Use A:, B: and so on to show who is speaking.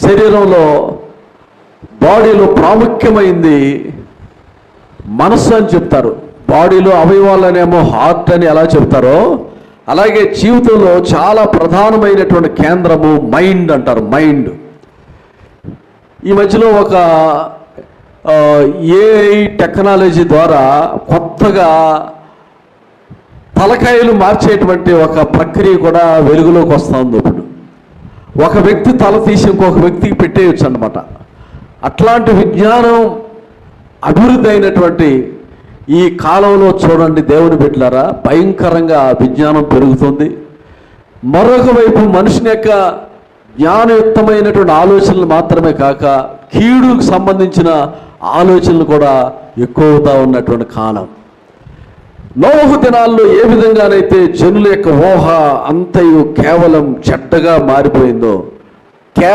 A: శరీరంలో బాడీలో ప్రాముఖ్యమైంది మనస్సు అని చెప్తారు. బాడీలో అవయవాలనేమో హార్ట్ అని ఎలా చెప్తారో, అలాగే జీవితంలో చాలా ప్రధానమైనటువంటి కేంద్రము మైండ్ అంటారు. మైండ్. ఈ మధ్యలో ఒక ఏఐ టెక్నాలజీ ద్వారా కొత్తగా తలకాయలు మార్చేటువంటి ఒక ప్రక్రియ కూడా వెలుగులోకి వస్తుంది. ఇప్పుడు ఒక వ్యక్తి తల తీసి ఇంకొక వ్యక్తికి పెట్టేయచ్చు అన్నమాట. అట్లాంటి విజ్ఞానం అభివృద్ధి అయినటువంటి ఈ కాలంలో చూడండి దేవుని బిడ్డలారా, భయంకరంగా విజ్ఞానం పెరుగుతుంది. మరొక వైపు మనిషిని యొక్క జ్ఞానయుక్తమైనటువంటి ఆలోచనలు మాత్రమే కాక కీడుకు సంబంధించిన ఆలోచనలు కూడా ఎక్కువగా ఉన్నటువంటి కాలం. నోహు దినాల్లో ఏ విధంగానైతే జనుల యొక్క ఊహ అంతయు కేవలం చెడ్డగా మారిపోయిందో,